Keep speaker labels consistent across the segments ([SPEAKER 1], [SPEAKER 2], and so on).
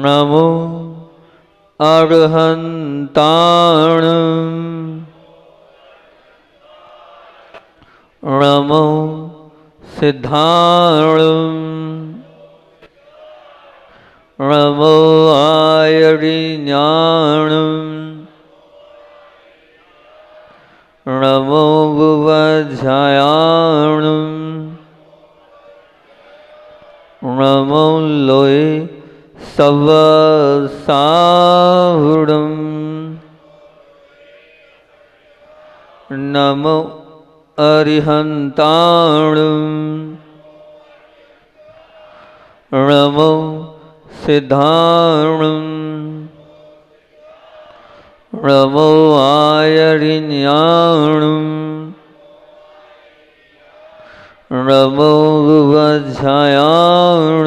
[SPEAKER 1] नमो अर्हन्ताण नमो सिद्धाण नमो आयरिज्ञान नमो बुवध्यायाण नमो लोये सवसाहुडं नमो अरिहन्ताण नमो सिद्धाण नमो आयरिज्ञान नमो बुवध्यायाण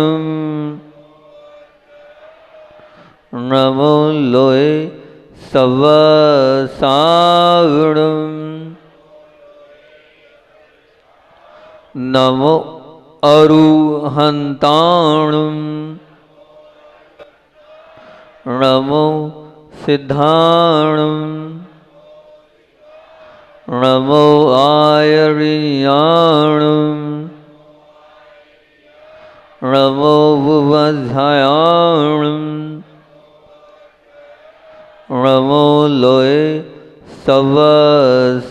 [SPEAKER 1] नमो लोये सवसाहुडं नमो अरुहन्ताण नमो सिद्धाण नमो आयरिज्ञान नमो बुवध्यायाण नमो लोये सवसाहुडं।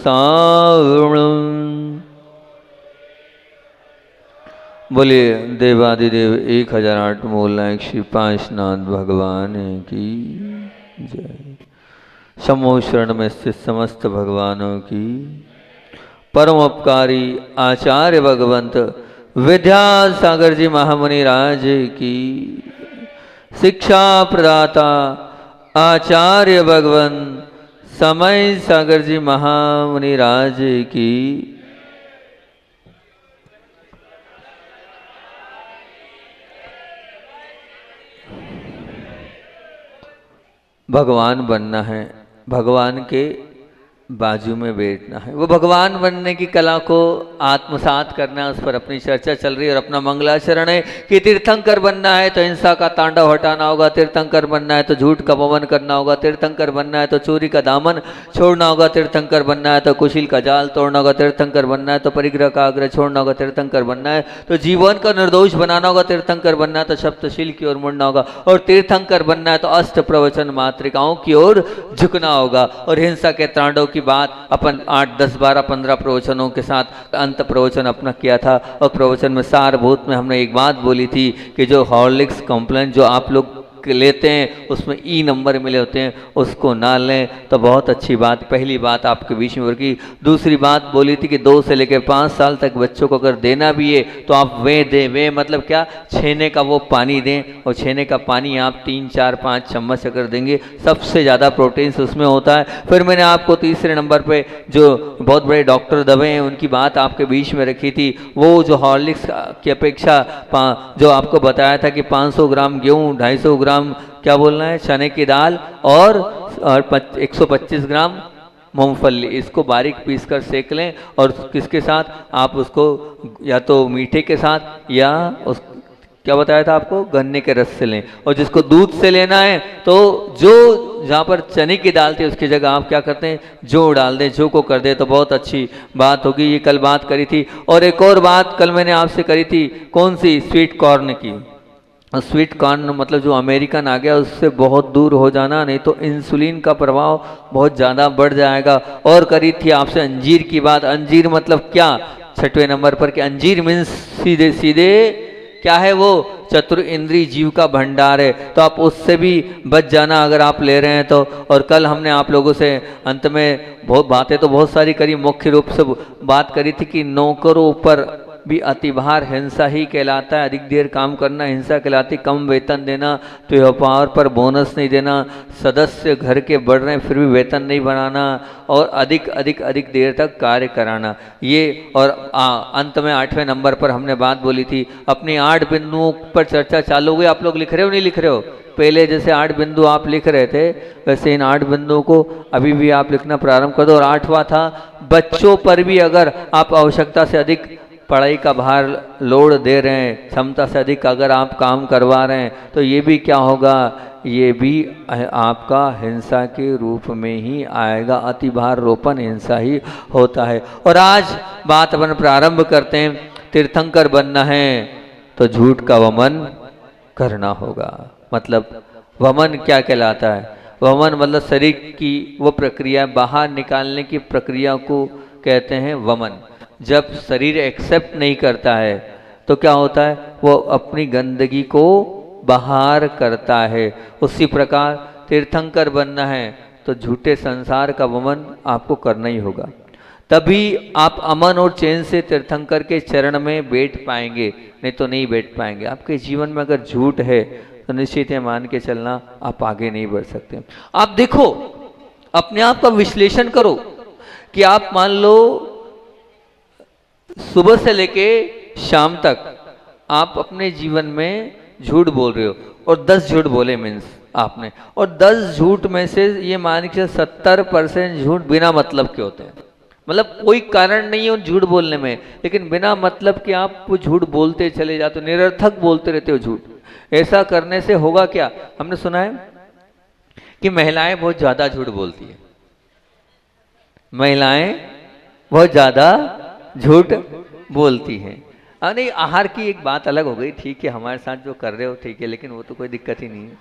[SPEAKER 1] बोलिए देवादिदेव 1008 मूलनायक श्री पांचनाथ भगवान की जय। समूह शरण में स्थित समस्त भगवानों की, परम उपकारी आचार्य भगवंत विद्यासागर जी महामुनि राज की, शिक्षा प्रदाता आचार्य भगवंत समय सागर जी महामुनि राज की, भगवान बनना है, भगवान के बाजू में बैठना है, वो भगवान बनने की कला को आत्मसात करना है, उस पर अपनी चर्चा चल रही है। और अपना मंगलाचरण है कि तीर्थंकर बनना है तो हिंसा का तांडव हटाना होगा, तीर्थंकर बनना है तो झूठ का पवन करना होगा, तीर्थंकर बनना है तो चोरी का दामन छोड़ना होगा, तीर्थंकर बनना है तो कुशील का जाल तोड़ना होगा, तीर्थंकर बनना है तो परिग्रह का आग्रह छोड़ना होगा, तीर्थंकर बनना है तो जीवन का निर्दोष बनाना होगा, तीर्थंकर बनना है तो सप्तशील की ओर मुड़ना होगा, और तीर्थंकर बनना है तो अष्ट प्रवचन मातृकाओं की ओर झुकना होगा। और हिंसा के तांडव की बात अपन 8, 10, 12, 15 प्रवचनों के साथ अंत प्रवचन अपना किया था। और प्रवचन में सारभूत में हमने एक बात बोली थी कि जो हॉर्लिक्स कंप्लेंट जो आप लोग लेते हैं उसमें ई नंबर मिले होते हैं, उसको ना लें तो बहुत अच्छी बात। पहली बात आपके बीच में की। दूसरी बात बोली थी कि 2 से लेकर 5 साल तक बच्चों को अगर देना भी है तो आप वे दें। वे मतलब क्या, छेने का वो पानी दें, और छेने का पानी आप 3, 4, 5 चम्मच अगर देंगे सबसे ज़्यादा प्रोटीन्स उसमें होता है। फिर मैंने आपको तीसरे नंबर पर जो बहुत बड़े डॉक्टर दबे हैं उनकी बात आपके बीच में रखी थी। वो जो हॉर्लिक्स की अपेक्षा जो आपको बताया था कि 500 ग्राम गेहूँ, 250 ग्राम क्या बोलना है चने की दाल और 125 ग्राम मूंगफली, इसको बारीक पीस कर सेक लें। और किसके साथ आप उसको, या तो मीठे के साथ या उस क्या बताया था आपको, गन्ने के रस से लें। और जिसको दूध से लेना है तो जो जहाँ पर चने की दाल थी उसकी जगह आप क्या करते हैं, जौ डाल दें, जौ को कर दे तो बहुत अच्छी बात होगी। ये कल बात करी थी। और एक और बात कल मैंने आपसे करी थी, कौन सी, स्वीट कॉर्न की। स्वीट कॉर्न मतलब जो अमेरिकन आ गया उससे बहुत दूर हो जाना, नहीं तो इंसुलिन का प्रभाव बहुत ज़्यादा बढ़ जाएगा। और करी थी आपसे अंजीर की बात। अंजीर मतलब क्या, 6वें नंबर पर कि अंजीर मीन्स सीधे सीधे क्या है, वो चतुर इंद्रिय जीव का भंडार है, तो आप उससे भी बच जाना अगर आप ले रहे हैं तो। और कल हमने आप लोगों से अंत में बहुत बातें तो बहुत सारी करी, मुख्य रूप से बात करी थी कि नौकरों पर भी अतिभार हिंसा ही कहलाता है। अधिक देर काम करना हिंसा कहलाती, कम वेतन देना, तो व्यापार पर बोनस नहीं देना, सदस्य घर के बढ़ रहे हैं फिर भी वेतन नहीं बढ़ाना, और अधिक अधिक अधिक देर तक कार्य कराना ये। और अंत में 8वें नंबर पर हमने बात बोली थी, अपनी 8 बिंदुओं पर चर्चा चालू हो गई। आप लोग लिख रहे हो नहीं लिख रहे हो? पहले जैसे 8 बिंदु आप लिख रहे थे वैसे इन 8 बिंदुओं को अभी भी आप लिखना प्रारंभ कर दो। और 8वां था, बच्चों पर भी अगर आप आवश्यकता से अधिक पढ़ाई का भार लोड दे रहे हैं, क्षमता से अधिक अगर आप काम करवा रहे हैं, तो ये भी क्या होगा, ये भी आपका हिंसा के रूप में ही आएगा। अति भार रोपण हिंसा ही होता है। और आज बात अपन प्रारंभ करते हैं। तीर्थंकर बनना है तो झूठ का वमन करना होगा। मतलब वमन क्या कहलाता है? वमन मतलब शरीर की वो प्रक्रिया, बाहर निकालने की प्रक्रिया को कहते हैं वमन। जब शरीर एक्सेप्ट नहीं करता है तो क्या होता है, वो अपनी गंदगी को बाहर करता है। उसी प्रकार तीर्थंकर बनना है तो झूठे संसार का वमन आपको करना ही होगा, तभी आप अमन और चैन से तीर्थंकर के चरण में बैठ पाएंगे, नहीं तो नहीं बैठ पाएंगे। आपके जीवन में अगर झूठ है तो निश्चित है, मान के चलना आप आगे नहीं बढ़ सकते। आप देखो, अपने आप का विश्लेषण करो कि आप मान लो सुबह से लेके शाम तक आप अपने जीवन में झूठ बोल रहे हो, और 10 झूठ बोले मीन्स आपने, और 10 झूठ में से ये मान के 70% झूठ बिना मतलब के होते हैं। मतलब कोई कारण नहीं है उन झूठ बोलने में, लेकिन बिना मतलब के आप वो झूठ बोलते चले जाते हो, निरर्थक बोलते रहते हो झूठ। ऐसा करने से होगा क्या, हमने सुना है कि महिलाएं बहुत ज्यादा झूठ बोलती है। महिलाएं बहुत ज्यादा झूठ बोलती हैं। नहीं, आहार की एक बात अलग हो गई, ठीक है, हमारे साथ जो कर रहे हो ठीक है, लेकिन वो तो कोई दिक्कत ही नहीं है।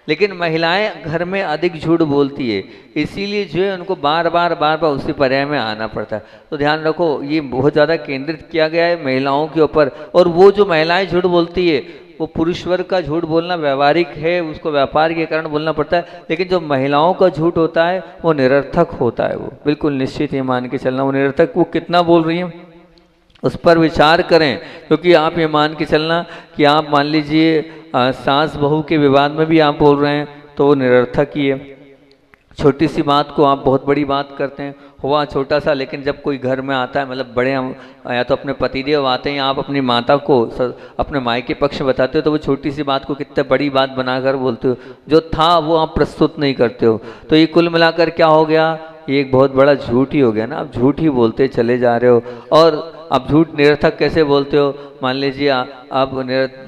[SPEAKER 1] लेकिन महिलाएं घर में अधिक झूठ बोलती है, इसीलिए जो है उनको बार बार उसी पर्याय में आना पड़ता है। तो ध्यान रखो, ये बहुत ज़्यादा केंद्रित किया गया है महिलाओं के ऊपर। और वो जो महिलाएं झूठ बोलती है, वो पुरुष वर्ग का झूठ बोलना व्यवहारिक है, उसको व्यापार के कारण बोलना पड़ता है। लेकिन जो महिलाओं का झूठ होता है वो निरर्थक होता है। वो बिल्कुल निश्चित ही मान के चलना, वो निरर्थक, वो कितना बोल रही है उस पर विचार करें। क्योंकि आप ये मान के चलना कि आप मान लीजिए सास बहू के विवाद में भी आप बोल रहे हैं तो वो निरर्थक ही है। छोटी सी बात को आप बहुत बड़ी बात करते हैं, हुआ छोटा सा, लेकिन जब कोई घर में आता है, मतलब बड़े या तो अपने पतिदेव आते हैं या आप अपनी माता को अपने मायके पक्ष बताते हो, तो वो छोटी सी बात को कितने बड़ी बात बनाकर बोलते हो, जो था वो आप प्रस्तुत नहीं करते हो। तो ये कुल मिलाकर क्या हो गया, ये एक बहुत बड़ा झूठ ही हो गया ना। आप झूठ ही बोलते चले जा रहे हो। और आप झूठ निरर्थक कैसे बोलते हो, मान लीजिए आप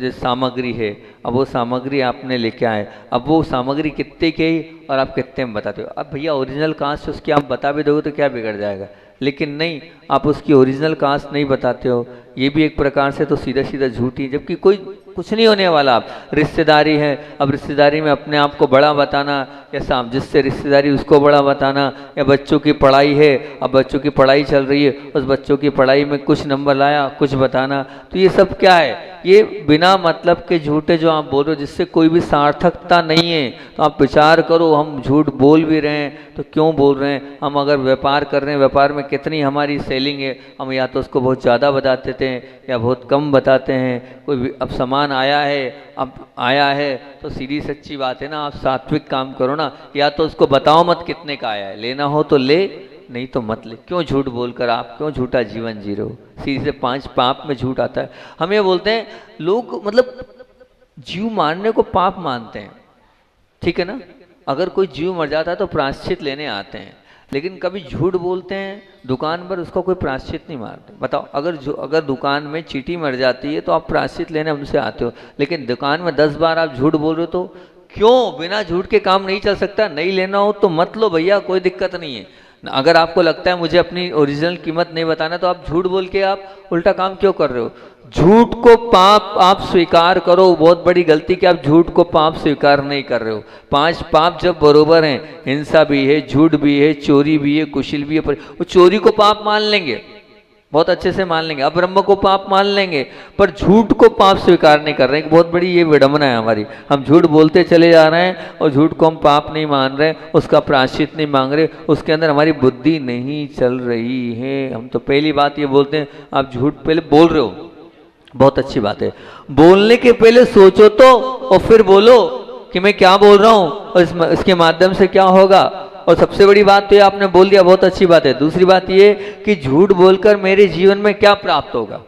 [SPEAKER 1] जो सामग्री है, अब वो सामग्री आपने लेके आए, अब वो सामग्री कितने की है और आप कितने में बताते हो। अब भैया ओरिजिनल कास्ट उसकी आप बता भी दोगे तो क्या बिगड़ जाएगा, लेकिन नहीं, आप उसकी ओरिजिनल कास्ट नहीं बताते हो, ये भी एक प्रकार से तो सीधा सीधा झूठ ही, जबकि कोई कुछ नहीं होने वाला। आप रिश्तेदारी है, अब रिश्तेदारी में अपने आप को बड़ा बताना, या जिससे रिश्तेदारी उसको बड़ा बताना, या बच्चों की पढ़ाई है, अब बच्चों की पढ़ाई चल रही है, उस बच्चों की पढ़ाई में कुछ नंबर लाया, कुछ बताना, तो ये सब क्या है, ये बिना मतलब के झूठे जो आप बोल रहे हो, जिससे कोई भी सार्थकता नहीं है। तो आप विचार करो, हम झूठ बोल भी रहे हैं तो क्यों बोल रहे हैं। हम अगर व्यापार कर रहे हैं, व्यापार में कितनी हमारी सेलिंग है, हम या तो उसको बहुत ज़्यादा बता देते हैं या बहुत कम बताते हैं। कोई अब सामान आया है, अब आया है तो सीधी सच्ची बात है ना, आप सात्विक काम करो ना, या तो उसको बताओ मत कितने का आया है, लेना हो तो ले, नहीं तो मत ले। क्यों झूठ बोलकर आप क्यों झूठा जीवन जी रहे हो। सीधे से 5 पाप में झूठ आता है। हम ये बोलते हैं, लोग मतलब जीव मारने को पाप मानते हैं, ठीक है ना। अगर कोई जीव मर जाता है तो प्रायश्चित लेने आते हैं, लेकिन कभी झूठ बोलते हैं दुकान पर, उसका कोई प्रायश्चित नहीं मारते। बताओ, अगर दुकान में चींटी मर जाती है तो आप प्रायश्चित लेने हमसे आते हो, लेकिन दुकान में 10 बार आप झूठ बोल रहे हो, तो क्यों। बिना झूठ के काम नहीं चल सकता। नहीं लेना हो तो मत लो भैया, कोई दिक्कत नहीं है। अगर आपको लगता है मुझे अपनी ओरिजिनल कीमत नहीं बताना, तो आप झूठ बोल के आप उल्टा काम क्यों कर रहे हो। झूठ को पाप आप स्वीकार करो। बहुत बड़ी गलती कि आप झूठ को पाप स्वीकार नहीं कर रहे हो। 5 पाप जब बरोबर हैं, हिंसा भी है, झूठ भी है, चोरी भी है, कुशिल भी है, पर वो चोरी को पाप मान लेंगे, बहुत अच्छे से मान लेंगे, अब्रह्म को पाप मान लेंगे, पर झूठ को पाप स्वीकार नहीं कर रहे हैं। बहुत बड़ी ये विडंबना है हमारी। हम झूठ बोलते चले जा रहे हैं और झूठ को हम पाप नहीं मान रहे, उसका प्रायश्चित नहीं मांग रहे, उसके अंदर हमारी बुद्धि नहीं चल रही है। हम तो पहली बात ये बोलते हैं, आप झूठ पहले बोल रहे हो, बहुत अच्छी बात है। बोलने के पहले सोचो तो, और फिर बोलो कि मैं क्या बोल रहा हूँ और इसके माध्यम से क्या होगा। और सबसे बड़ी बात तो ये आपने बोल दिया, बहुत अच्छी बात है। दूसरी बात ये कि झूठ बोलकर मेरे जीवन में क्या प्राप्त होगा।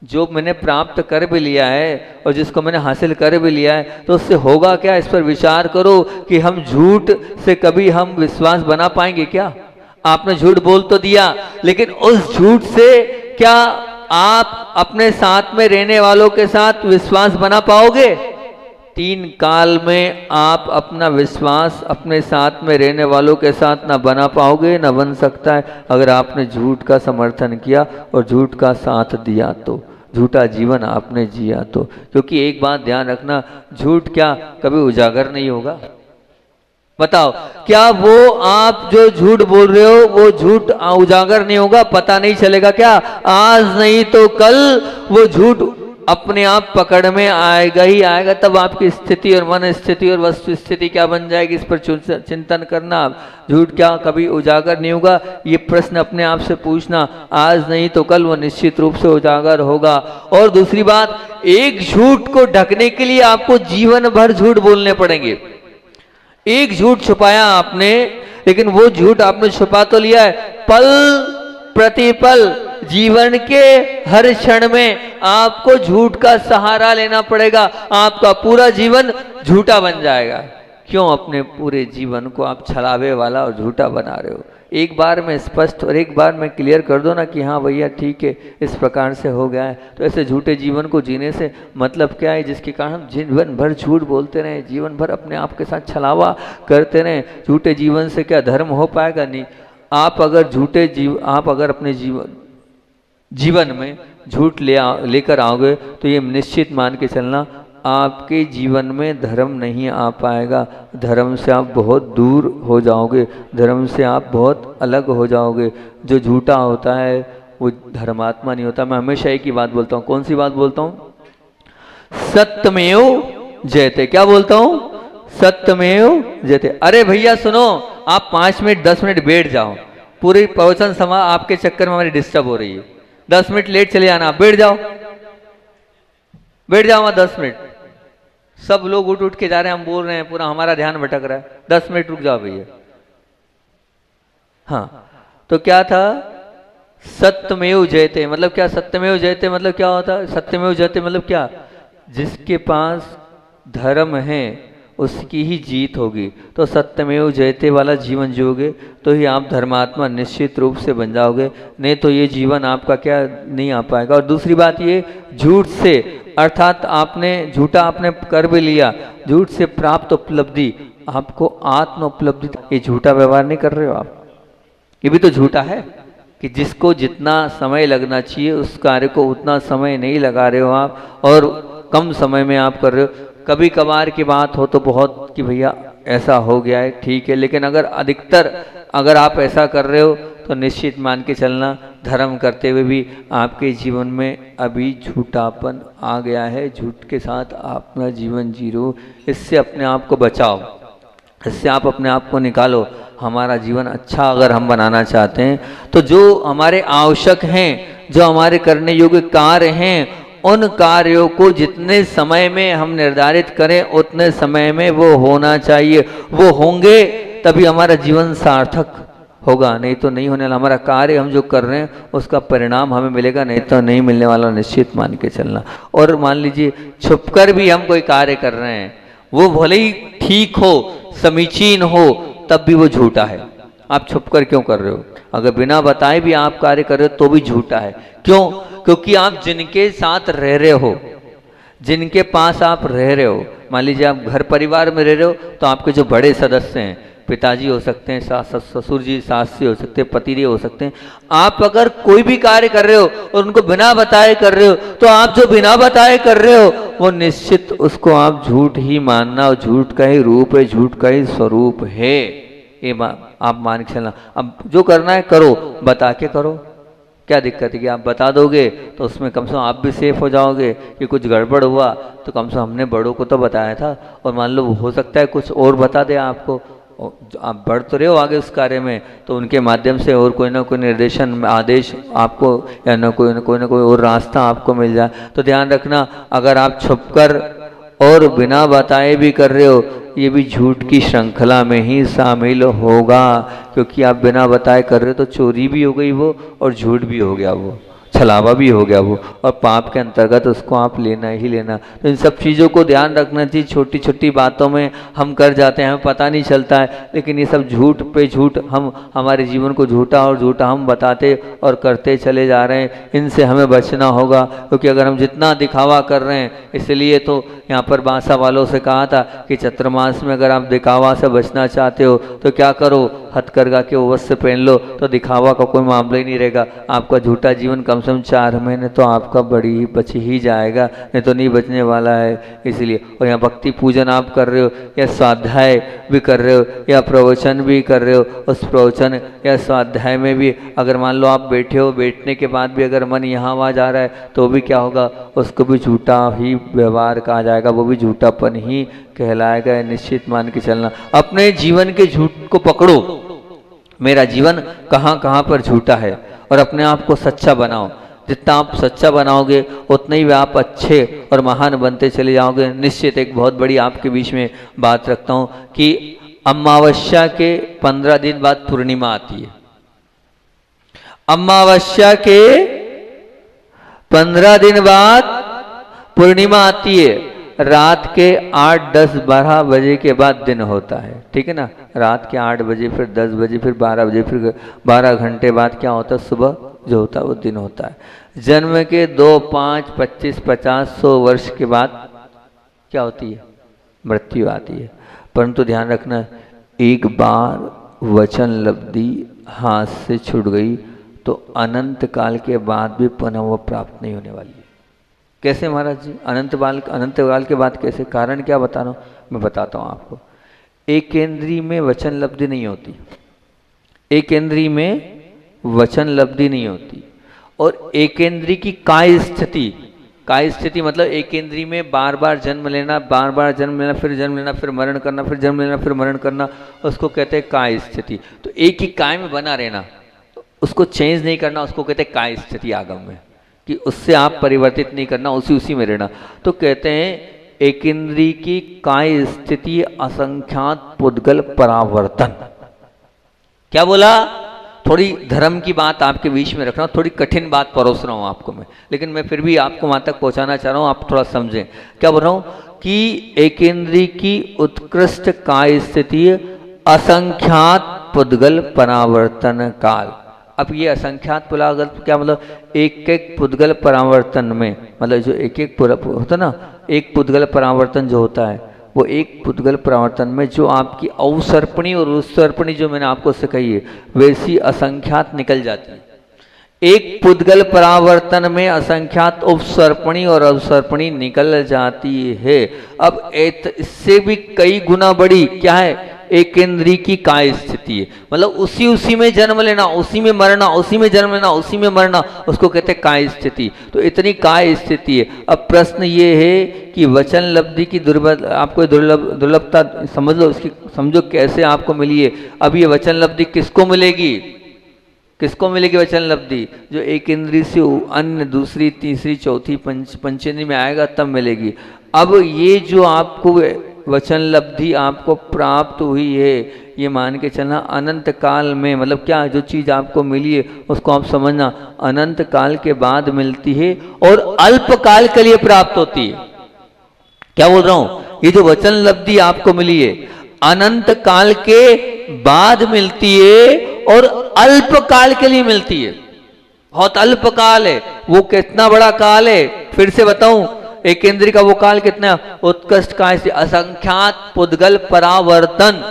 [SPEAKER 1] जो मैंने प्राप्त कर भी लिया है और जिसको मैंने हासिल कर भी लिया है, तो उससे होगा क्या, इस पर विचार करो कि हम झूठ से कभी हम विश्वास बना पाएंगे क्या। आपने झूठ बोल तो दिया, लेकिन उस झूठ से क्या आप अपने साथ में रहने वालों के साथ विश्वास बना पाओगे? 3 काल में आप अपना विश्वास अपने साथ में रहने वालों के साथ ना बना पाओगे, ना बन सकता है अगर आपने झूठ का समर्थन किया और झूठ का साथ दिया तो, झूठा जीवन आपने जिया तो। क्योंकि एक बात ध्यान रखना, झूठ क्या कभी उजागर नहीं होगा? बताओ, क्या वो आप जो झूठ बोल रहे हो वो झूठ उजागर नहीं होगा? पता नहीं चलेगा क्या? आज नहीं तो कल वो झूठ अपने आप पकड़ में आएगा ही आएगा। तब आपकी स्थिति और मन स्थिति और वस्तु स्थिति क्या बन जाएगी, इस पर चिंतन करना। आप झूठ क्या कभी उजागर नहीं होगा, ये प्रश्न अपने आप से पूछना। आज नहीं तो कल वो निश्चित रूप से उजागर होगा। और दूसरी बात, एक झूठ को ढकने के लिए आपको जीवन भर झूठ बोलने पड़ेंगे। एक झूठ छुपाया आपने, लेकिन वो झूठ आपने छुपा तो लिया है, पल प्रतिपल जीवन के हर क्षण में आपको झूठ का सहारा लेना पड़ेगा। आपका पूरा जीवन झूठा बन जाएगा। क्यों अपने पूरे जीवन को आप छलावे वाला और झूठा बना रहे हो? एक बार में स्पष्ट और एक बार में क्लियर कर दो ना कि हाँ भैया ठीक है, इस प्रकार से हो गया है। तो ऐसे झूठे जीवन को जीने से मतलब क्या है, जिसके कारण हम जीवन भर झूठ बोलते रहे, जीवन भर अपने आप के साथ छलावा करते रहे। झूठे जीवन से क्या धर्म हो पाएगा? नहीं। आप अगर अपने जीवन में झूठ लेकर आओगे तो ये निश्चित मान के चलना, आपके जीवन में धर्म नहीं आ पाएगा। धर्म से आप बहुत दूर हो जाओगे, धर्म से आप बहुत अलग हो जाओगे। जो झूठा होता है वो धर्मात्मा नहीं होता। मैं हमेशा एक ही बात बोलता हूँ। कौन सी बात बोलता हूँ? सत्यमेव जयते। क्या बोलता हूँ? सत्यमेव जयते। अरे भैया सुनो, आप 5 मिनट 10 मिनट बैठ जाओ, पूरी प्रवचन सभा आपके चक्कर में हमारी डिस्टर्ब हो रही है। 10 मिनट लेट चले आना, बैठ जाओ वहाँ 10 मिनट। सब लोग उठ के जा रहे हैं, हम बोल रहे हैं, पूरा हमारा ध्यान भटक रहा है। 10 मिनट रुक जाओ भैया। हाँ, तो क्या था? सत्यमेव जयते मतलब क्या? सत्यमेव जयते मतलब क्या होता है? सत्यमेव जयते मतलब क्या? जिसके पास धर्म है उसकी ही जीत होगी। तो सत्यमेव जयते वाला जीवन जियोगे तो ही आप धर्मात्मा निश्चित रूप से बन जाओगे, नहीं तो ये जीवन आपका क्या नहीं आ पाएगा। और दूसरी बात ये, झूठ से अर्थात झूठा आपने कर भी लिया, झूठ से प्राप्त उपलब्धि आपको आत्म उपलब्धि, ये झूठा व्यवहार नहीं कर रहे हो आप? ये भी तो झूठा है कि जिसको जितना समय लगना चाहिए उस कार्य को उतना समय नहीं लगा रहे हो आप, और कम समय में आप कर रहे हो। कभी कभार की बात हो तो बहुत कि भैया ऐसा हो गया है, ठीक है, लेकिन अगर आप ऐसा कर रहे हो तो निश्चित मान के चलना, धर्म करते हुए भी आपके जीवन में अभी झूठापन आ गया है। झूठ के साथ अपना जीवन जी रहे हो। इससे अपने आप को बचाओ, इससे आप अपने आप को निकालो। हमारा जीवन अच्छा अगर हम बनाना चाहते हैं तो जो हमारे आवश्यक हैं, जो हमारे करने योग्य कार्य हैं, उन कार्यों को जितने समय में हम निर्धारित करें उतने समय में वो होना चाहिए। वो होंगे तभी हमारा जीवन सार्थक होगा, नहीं तो नहीं होने वाला। हमारा कार्य हम जो कर रहे हैं उसका परिणाम हमें मिलेगा, नहीं तो नहीं मिलने वाला, निश्चित मान के चलना। और मान लीजिए छुपकर भी हम कोई कार्य कर रहे हैं, वो भले ही ठीक हो, समीचीन हो, तब भी वो झूठा है। आप छुपकर क्यों कर रहे हो? अगर बिना बताए भी आप कार्य कर रहे हो तो भी झूठा है। क्यों? क्योंकि आप जिनके साथ रह रहे हो, जिनके पास आप रह रहे हो, मान लीजिए आप घर परिवार में रह रहे हो तो आपके जो बड़े सदस्य हैं, पिताजी हो सकते हैं, ससुर जी, सास जी हो सकते हैं, पतिदेव हो सकते हैं। आप अगर कोई भी कार्य कर रहे हो और उनको बिना बताए कर रहे हो, तो आप जो बिना बताए कर रहे हो वो निश्चित उसको आप झूठ ही मानना, और झूठ का ही रूप है, झूठ का ही स्वरूप है। ये आप मान के चलना। अब जो करना है करो, बता के करो, क्या दिक्कत है कि आप बता दोगे तो उसमें कम से कम आप भी सेफ हो जाओगे कि कुछ गड़बड़ हुआ तो कम से कम हमने बड़ों को तो बताया था। और मान लो हो सकता है कुछ और बता दे आपको, आप बढ़ तो रहे हो आगे उस कार्य में, तो उनके माध्यम से और कोई ना कोई निर्देशन आदेश आपको या ना कोई और रास्ता आपको मिल जाए। तो ध्यान रखना, अगर आप छुपकर और बिना बताए भी कर रहे हो, ये भी झूठ की श्रृंखला में ही शामिल होगा। क्योंकि आप बिना बताए कर रहे हो तो चोरी भी हो गई वो और झूठ भी हो गया वो। छलावा भी हो गया वो, और पाप के अंतर्गत उसको आप लेना ही लेना। तो इन सब चीज़ों को ध्यान रखना चाहिए। छोटी छोटी बातों में हम कर जाते हैं, हमें पता नहीं चलता है, लेकिन ये सब झूठ पे झूठ, हम हमारे जीवन को झूठा और झूठा हम बताते और करते चले जा रहे हैं। इनसे हमें बचना होगा, क्योंकि अगर हम जितना दिखावा कर रहे हैं, इसलिए तो यहाँ पर बांसा वालों से कहा था कि चतुर्मास में अगर आप दिखावा से बचना चाहते हो तो क्या करो, हथकरघा के वस्त्र पहन लो, तो दिखावा का कोई मामला ही नहीं रहेगा। आपका झूठा जीवन कम से कम 4 महीने तो आपका बड़ी ही बच ही जाएगा, नहीं तो नहीं बचने वाला है। इसलिए, और यहाँ भक्ति पूजन आप कर रहे हो, या स्वाध्याय भी कर रहे हो, या प्रवचन भी कर रहे हो, उस प्रवचन या स्वाध्याय में भी अगर मान लो आप बैठे हो, बैठने के बाद भी अगर मन यहाँ वहाँ जा रहा है तो भी क्या होगा, उसको भी झूठा ही व्यवहार कहा जाएगा, वो भी झूठापन ही कहलाएगा। निश्चित मान के चलना, अपने जीवन के झूठ को पकड़ो, मेरा जीवन कहाँ कहाँ पर झूठा है, और अपने आप को सच्चा बनाओ। जितना आप सच्चा बनाओगे उतने ही आप अच्छे और महान बनते चले जाओगे। निश्चित एक बहुत बड़ी आपके बीच में बात रखता हूँ कि अमावस्या के 15 दिन बाद पूर्णिमा आती है। अमावस्या के 15 दिन बाद पूर्णिमा आती है। रात के 8, 10, 12 बजे के बाद दिन होता है, ठीक है ना। रात के 8 बजे, फिर 10 बजे, फिर 12 बजे, फिर 12 घंटे बाद क्या होता है, सुबह जो होता है वो दिन होता है। जन्म के 2, 5, 25, 50, 100 वर्ष के बाद क्या होती है, मृत्यु आती है। परंतु ध्यान रखना, एक बार वचन लब्धि हाथ से छूट गई तो अनंत काल के बाद भी पुनः वो प्राप्त नहीं होने वाली है। कैसे महाराज जी, अनंत काल के बाद कैसे, कारण क्या बता रहा हूँ मैं, बताता हूँ आपको। एक इंद्रिय में वचन लब्धि नहीं होती, एक इंद्रिय में वचन लब्धि नहीं होती, और एक इंद्रिय की काय स्थिति मतलब एक इंद्रिय में बार बार जन्म लेना, बार बार जन्म लेना, फिर जन्म लेना, फिर मरण करना, फिर जन्म लेना, फिर मरण करना, उसको कहते हैं काय स्थिति। तो एक ही काय में बना रहना, उसको चेंज नहीं करना, उसको कहते हैं काय स्थिति आगम में, कि उससे आप परिवर्तित नहीं करना, उसी में रहना। तो कहते हैं एक इंद्रिय की काय स्थिति असंख्यात पुद्गल परावर्तन। क्या बोला, थोड़ी धर्म की बात आपके बीच में रख रहा हूँ, थोड़ी कठिन बात परोस रहा हूँ आपको मैं, लेकिन मैं फिर भी आपको वहां तक पहुंचाना चाह रहा हूँ, आप थोड़ा समझें। क्या बोल रहा हूँ कि एक इंद्रिय की उत्कृष्ट काय स्थिति असंख्यात पुद्गल परावर्तन काल। अब ये असंख्यात पुलागल क्या मतलब, एक एक पुद्गल परावर्तन में, मतलब जो एक एक होता ना, एक पुद्गल परावर्तन जो होता है, वो एक पुद्गल परावर्तन में जो आपकी अवसर्पणी और उत्सर्पणी जो मैंने आपको सिखाई है, वैसी असंख्यात निकल जाती है। एक पुद्गल परावर्तन में असंख्यात उपसर्पणी और अवसर्पणी निकल जाती है। अब इससे भी कई गुना बड़ी क्या है, एक इंद्रिय की काय स्थिति है, मतलब उसी में जन्म लेना, उसी में मरना, उसी में जन्म लेना, उसी में मरना, उसको कहते हैं काय स्थिति। तो इतनी काय स्थिति है। अब प्रश्न ये है कि वचन लब्धि की आपको दुर्लभता समझ लो, उसकी समझो कैसे आपको मिली है। अब ये वचन लब्धि किसको मिलेगी, किसको मिलेगी वचन लब्धि, जो एक इंद्रिय से अन्य दूसरी, तीसरी, चौथी, पंचेंद्रिय में आएगा तब मिलेगी। अब ये जो आपको वचन लब्धि आपको प्राप्त हुई है, ये मान के चलना अनंत काल में, मतलब क्या, जो चीज आपको मिली है उसको आप समझना अनंत काल के बाद मिलती है और अल्प काल के लिए प्राप्त होती है। क्या बोल रहा हूं, ये जो वचन लब्धि आपको मिली है अनंत काल के बाद मिलती है और अल्प काल के लिए मिलती है। बहुत अल्प काल है वो, कितना बड़ा काल है फिर से बताऊं, एक इंद्रिय का वो काल कितना उत्कृष्ट काल से असंख्यात पुद्गल परावर्तन।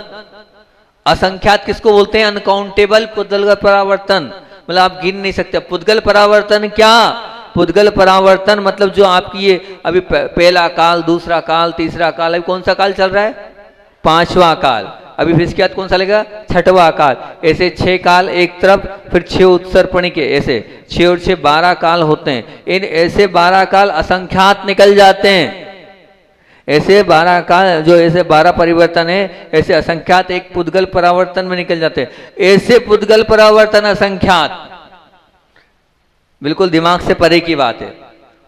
[SPEAKER 1] असंख्यात किसको बोलते हैं, अनकाउंटेबल पुद्गल परावर्तन, मतलब आप गिन नहीं सकते। पुद्गल परावर्तन क्या, पुद्गल परावर्तन मतलब जो आपकी ये अभी पहला काल, दूसरा काल, तीसरा काल, अभी कौन सा काल चल रहा है, 5वां काल, अभी फिर इसके बाद कौन सा लेगा, 6वां काल। ऐसे 6 काल एक तरफ, फिर 6 उत्सर्पणी के, ऐसे 6 और 6 12 काल होते हैं। इन ऐसे 12 काल असंख्यात निकल जाते हैं। ऐसे 12 काल, जो ऐसे 12 परिवर्तन है, ऐसे असंख्यात एक पुद्गल परावर्तन में निकल जाते हैं। ऐसे पुद्गल परावर्तन असंख्यात, बिल्कुल दिमाग से परे की बात है,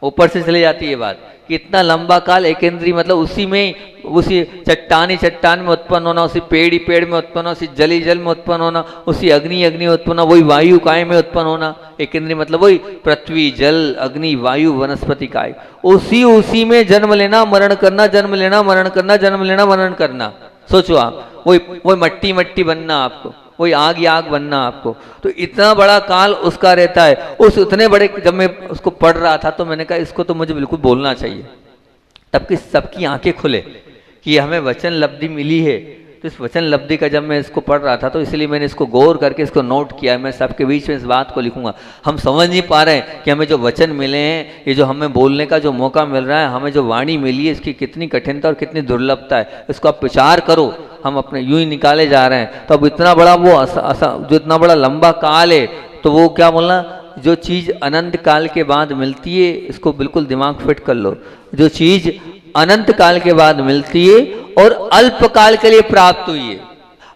[SPEAKER 1] ऊपर से चली जाती है बात। कि इतना लंबा काल एक इंद्रिय मतलब उसी में, उसी चट्टान ही चट्टान में उत्पन्न होना, उसी पेड़ ही पेड़ में उत्पन्न होना, उसी जल ही जल में उत्पन्न होना, उसी अग्नि अग्नि उत्पन्न होना, वही वायु काय में उत्पन्न होना। एक इंद्रिय मतलब वही पृथ्वी जल अग्नि वायु वनस्पति काय, उसी में जन्म लेना मरण करना, जन्म लेना मरण करना, जन्म लेना मरण करना। सोचो आप, वही मट्टी मट्टी बनना आपको, वही आग ही आग बनना आपको। तो इतना बड़ा काल उसका रहता है। उस उतने बड़े, जब मैं उसको पढ़ रहा था तो मैंने कहा इसको तो मुझे बिल्कुल बोलना चाहिए, तब कि सबकी आंखें खुले कि हमें वचन लब्धि मिली है। तो इस वचन लब्धि का जब मैं इसको पढ़ रहा था तो इसलिए मैंने इसको गौर करके इसको नोट किया। मैं सबके बीच में इस बात को लिखूंगा। हम समझ नहीं पा रहे हैं कि हमें जो वचन मिले हैं, ये जो हमें बोलने का जो मौका मिल रहा है, हमें जो वाणी मिली है, इसकी कितनी कठिनता और कितनी दुर्लभता है। इसको आप विचार करो। हम अपने यूं ही निकाले जा रहे हैं। तो अब इतना बड़ा वो जो इतना बड़ा लंबा काल है, तो वो क्या बोलना, जो चीज़ अनंत काल के बाद मिलती है, इसको बिल्कुल दिमाग फिट कर लो। जो चीज़ अनंत काल के बाद मिलती है और अल्प काल के लिए प्राप्त हुई है,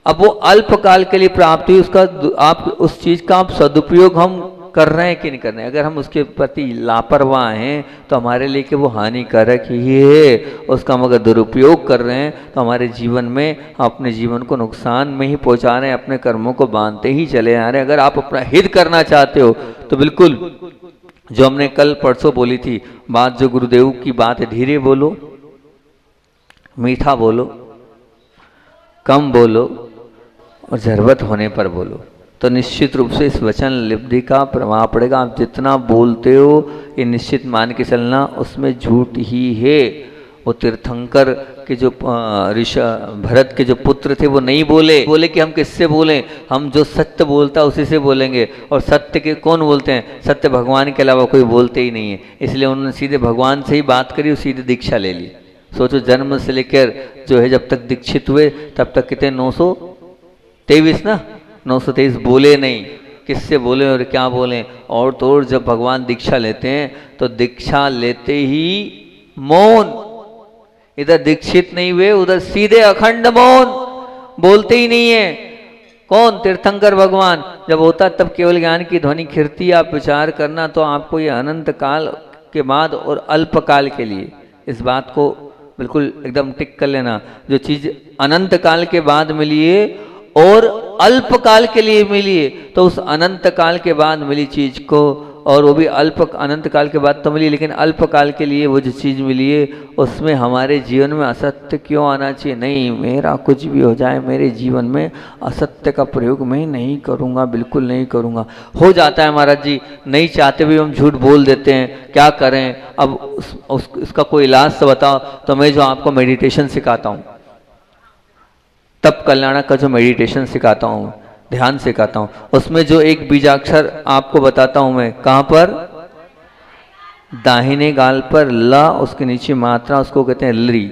[SPEAKER 1] अब वो अल्प काल के लिए प्राप्त हुई, उसका आप उस चीज़ का आप सदुपयोग हम कर रहे हैं कि नहीं कर रहे हैं। अगर हम उसके प्रति लापरवाह हैं तो हमारे लिए कि वो हानिकारक ही है। उसका हम अगर दुरुपयोग कर रहे हैं तो हमारे जीवन में, अपने जीवन को नुकसान में ही पहुंचा रहे हैं, अपने कर्मों को बांधते ही चले आ रहे हैं। अगर आप अपना हित करना चाहते हो तो बिल्कुल जो हमने कल परसों बोली थी बात, जो गुरुदेव की बात है, धीरे बोलो, मीठा बोलो, कम बोलो और जरूरत होने पर बोलो, तो निश्चित रूप से इस वचन लब्धि का प्रभाव पड़ेगा। आप जितना बोलते हो ये निश्चित मान के चलना उसमें झूठ ही है। वो तीर्थंकर के जो भरत के जो पुत्र थे वो नहीं बोले कि हम किससे बोलें, हम जो सत्य बोलता उसी से बोलेंगे। और सत्य के कौन बोलते हैं? सत्य भगवान के अलावा कोई बोलते ही नहीं है। इसलिए उन्होंने सीधे भगवान से ही बात करी और सीधे दीक्षा ले ली। सोचो, जन्म से लेकर जो है जब तक दीक्षित हुए तब तक कितने 923 ना, 923 बोले नहीं। किससे बोले और क्या बोले? और तो और जब भगवान दीक्षा लेते हैं तो दीक्षा लेते ही मौन, इधर दीक्षित नहीं हुए उधर सीधे अखंड मौन, बोलते ही नहीं है। कौन? तीर्थंकर भगवान। जब होता तब केवल ज्ञान की ध्वनि खिरती। आप विचार करना तो आपको ये अनंत काल के बाद और अल्प काल के लिए इस बात को बिल्कुल एकदम टिक कर लेना। जो चीज़ अनंत काल के बाद मिली है और अल्प काल के लिए मिली है, तो उस अनंत काल के बाद मिली चीज को, और वो भी अल्प अनंत काल के बाद तो मिली, लेकिन अल्प काल के लिए वो जो चीज़ मिली है उसमें हमारे जीवन में असत्य क्यों आना चाहिए? नहीं, मेरा कुछ भी हो जाए, मेरे जीवन में असत्य का प्रयोग मैं नहीं करूँगा, बिल्कुल नहीं करूँगा। हो जाता है महाराज जी, नहीं चाहते भी हम झूठ बोल देते हैं, क्या करें? अब उसका कोई इलाज तो बताओ। तो मैं जो आपको मेडिटेशन सिखाता हूँ, तप कल्याणक का जो मेडिटेशन सिखाता हूँ, ध्यान सिखाता हूँ, उसमें जो एक बीजाक्षर आपको बताता हूँ मैं, कहाँ पर? दाहिने गाल पर ला, उसके नीचे मात्रा, उसको कहते हैं ली।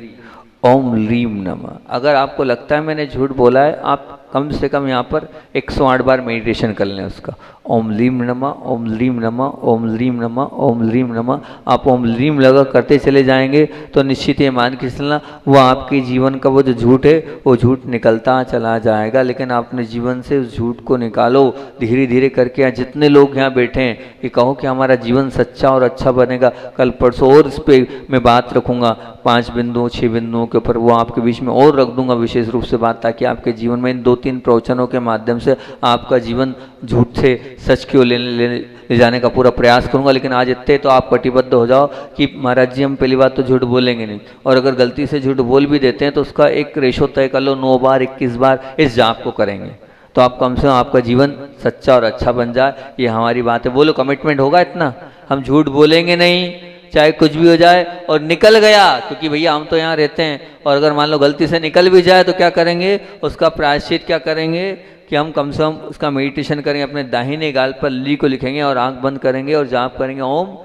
[SPEAKER 1] ओम लीम नमः। अगर आपको लगता है मैंने झूठ बोला है, आप कम से कम यहाँ पर 108 बार मेडिटेशन कर लें उसका। ओम लीम नमः, ओम लीम नमः, ओम लीम नमः, ओम लीम नमः। आप ओम लीम लगा करते चले जाएंगे तो निश्चित ये मान के चलना वो आपके जीवन का वो जो झूठ है वो झूठ निकलता चला जाएगा। लेकिन आप अपने जीवन से उस झूठ को निकालो धीरे धीरे करके। यहाँ जितने लोग यहाँ बैठे हैं ये कहो कि हमारा जीवन सच्चा और अच्छा बनेगा। कल परसों और इस पर मैं बात रखूँगा 5 बिंदुओं 6 बिंदुओं के ऊपर, वो आपके बीच में और रख दूंगा विशेष रूप से बात, ताकि आपके जीवन में इन 2-3 प्रवचनों के माध्यम से आपका जीवन झूठ से सच की ओर ले जाने का पूरा प्रयास करूंगा। लेकिन आज इतने तो आप कटिबद्ध हो जाओ कि महाराज जी हम पहली बात तो झूठ बोलेंगे नहीं, और अगर गलती से झूठ बोल भी देते हैं तो उसका एक रेशो तय कर लो, 9 बार 21 बार इस जाप को करेंगे तो आप कम से कम आपका जीवन सच्चा और अच्छा बन जाए। ये हमारी बात है। बोलो कमिटमेंट होगा इतना? हम झूठ बोलेंगे नहीं, चाहे कुछ भी हो जाए। और निकल गया, क्योंकि भैया हम तो यहाँ रहते हैं, और अगर मान लो गलती से निकल भी जाए तो क्या करेंगे? उसका प्रायश्चित क्या करेंगे कि हम कम से कम उसका मेडिटेशन करेंगे, अपने दाहिने गाल पर ली को लिखेंगे और आंख बंद करेंगे और जाप करेंगे ओम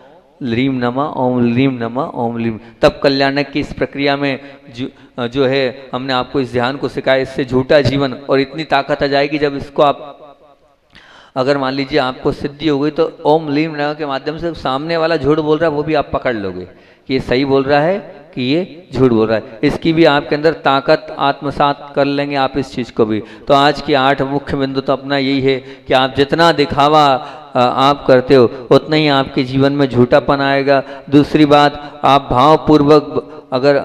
[SPEAKER 1] लीम नमः, ओम लीम नमः, ओम लीम। तब कल्याणक की इस प्रक्रिया में जो है हमने आपको इस ध्यान को सिखाया। इससे झूठा जीवन और इतनी ताकत आ जाएगी जब इसको आप, अगर मान लीजिए आपको सिद्धि हो गई तो ओम लीम नमः के माध्यम से सामने वाला झूठ बोल रहा है वो भी आप पकड़ लोगे कि ये सही बोल रहा है कि ये झूठ बोल रहा है। इसकी भी आपके अंदर ताकत आत्मसात कर लेंगे आप इस चीज़ को भी। तो आज की 8 मुख्य बिंदु तो अपना यही है कि आप जितना दिखावा आप करते हो उतना ही आपके जीवन में झूठापन आएगा। दूसरी बात, आप भावपूर्वक अगर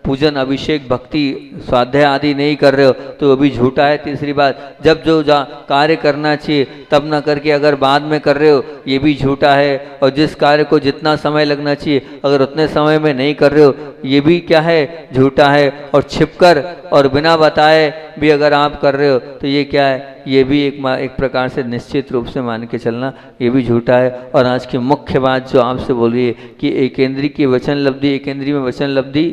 [SPEAKER 1] पूजन अभिषेक भक्ति स्वाध्याय आदि नहीं कर रहे हो तो वो भी झूठा है। तीसरी बात, जब जो कार्य करना चाहिए तब ना करके अगर बाद में कर रहे हो ये भी झूठा है। और जिस कार्य को जितना समय लगना चाहिए अगर उतने समय में नहीं कर रहे हो ये भी क्या है, झूठा है। और छिपकर और बिना बताए भी अगर आप कर रहे हो तो ये क्या है, ये भी एक प्रकार से निश्चित रूप से मान के चलना ये भी झूठा है। और आज की मुख्य बात जो आपसे बोल रही है कि एकेंद्री की वचन लब्धि, एकेंद्री में वचन लब्धि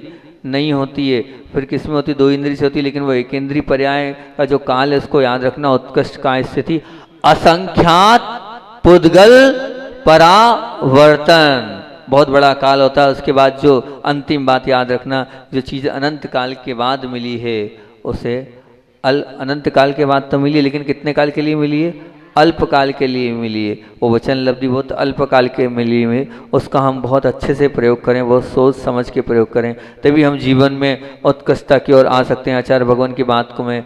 [SPEAKER 1] नहीं होती है, फिर किस में होती है, दो इंद्रिय से होती है, लेकिन वो एकेंद्रीय पर्याय का जो काल है उसको याद रखना। उत्कृष्ट का स्थिति असंख्यात पुद्गल परावर्तन, बहुत बड़ा काल होता है। उसके बाद जो अंतिम बात याद रखना, जो चीज़ अनंत काल के बाद मिली है उसे अनंत काल के बाद तो मिली है लेकिन कितने काल के लिए मिली है, अल्पकाल के लिए मिली है। वो वचन लब्धि बहुत अल्पकाल के मिली है, उसका हम बहुत अच्छे से प्रयोग करें, बहुत सोच समझ के प्रयोग करें, तभी हम जीवन में उत्कृष्टता की ओर आ सकते हैं। आचार्य भगवान की बात को मैं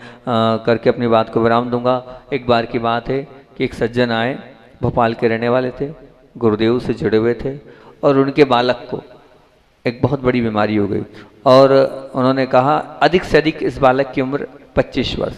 [SPEAKER 1] करके अपनी बात को विराम दूंगा। एक बार की बात है कि एक सज्जन आए, भोपाल के रहने वाले थे, गुरुदेव से जुड़े हुए थे और उनके बालक को एक बहुत बड़ी बीमारी हो गई और उन्होंने कहा अधिक से अधिक इस बालक की उम्र 25 वर्ष,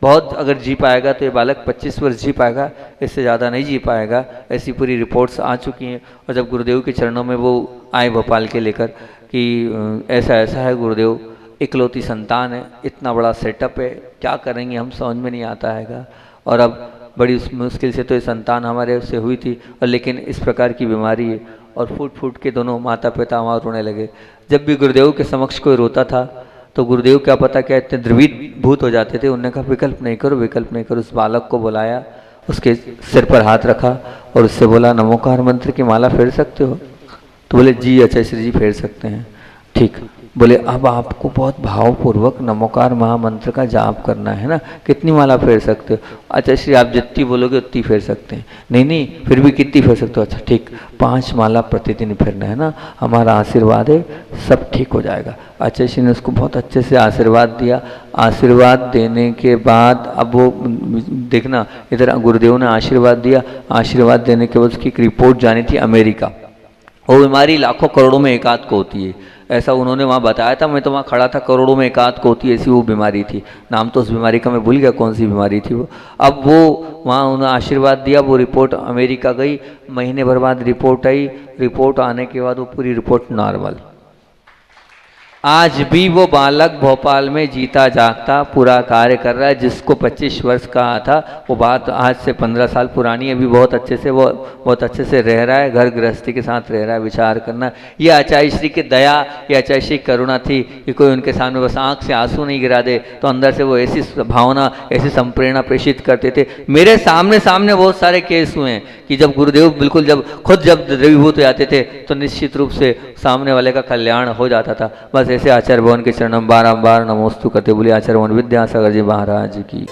[SPEAKER 1] बहुत अगर जी पाएगा तो ये बालक 25 वर्ष जी पाएगा, इससे ज़्यादा नहीं जी पाएगा। ऐसी पूरी रिपोर्ट्स आ चुकी हैं। और जब गुरुदेव के चरणों में वो आए भोपाल के लेकर कि ऐसा ऐसा है गुरुदेव, इकलौती संतान है, इतना बड़ा सेटअप है, क्या करेंगे हम समझ में नहीं आता हैगा। और अब बड़ी मुश्किल से तो ये संतान हमारे से हुई थी और लेकिन इस प्रकार की बीमारी है। और फूट फूट के दोनों माता पिता वहाँ रोने लगे। जब भी गुरुदेव के समक्ष कोई रोता था तो गुरुदेव क्या पता क्या इतने द्रवित भूत हो जाते थे। उन्होंने कहा विकल्प नहीं करो, विकल्प नहीं करो। उस बालक को बुलाया, उसके सिर पर हाथ रखा और उससे बोला नमोकार मंत्र की माला फेर सकते हो? तो बोले जी आचार्य श्री जी फेर सकते हैं। ठीक, बोले अब आपको बहुत भावपूर्वक नमोकार महामंत्र का जाप करना है ना, कितनी माला फेर सकते हो? अच्छा श्री आप जितनी बोलोगे उतनी फेर सकते हैं। नहीं नहीं फिर भी कितनी फेर सकते हो? अच्छा ठीक, 5 माला प्रतिदिन फेरना है ना, हमारा आशीर्वाद है, सब ठीक हो जाएगा। आचार्य श्री ने उसको बहुत अच्छे से आशीर्वाद दिया। आशीर्वाद देने के बाद अब वो देखना, इधर गुरुदेव ने आशीर्वाद दिया, आशीर्वाद देने के बाद उसकी एक रिपोर्ट जानी थी अमेरिका। वो बीमारी लाखों करोड़ों में एक आध को होती है, ऐसा उन्होंने वहाँ बताया था। मैं तो वहाँ खड़ा था, करोड़ों में एक आध को होती है ऐसी वो बीमारी थी। नाम तो उस बीमारी का मैं भूल गया कौन सी बीमारी थी वो। अब वो वहाँ उन्होंने आशीर्वाद दिया, वो रिपोर्ट अमेरिका गई, महीने भर बाद रिपोर्ट आई। रिपोर्ट आने के बाद वो पूरी रिपोर्ट नॉर्मल। आज भी वो बालक भोपाल में जीता जागता पूरा कार्य कर रहा है। जिसको 25 वर्ष कहा था वो बात आज से 15 साल पुरानी है। अभी बहुत अच्छे से वो बहुत अच्छे से रह रहा है, घर गृहस्थी के साथ रह रहा है। विचार करना, ये आचार्य श्री की दया, ये आचार्य श्री की करुणा थी कि कोई उनके सामने बस आंख से आंसू नहीं गिरा दे तो अंदर से वो ऐसी भावना, ऐसी संप्रेरणा प्रेषित करते थे। मेरे सामने सामने बहुत सारे केस हुए हैं कि जब गुरुदेव बिल्कुल जब द्रवीभूत हो जाते थे तो निश्चित रूप से सामने वाले का कल्याण हो जाता था। बस ऐसे आचार्य भवन के चरणों बारंबार नमोस्तु करते बोले आचार्य भवन विद्यासागर जी महाराज की।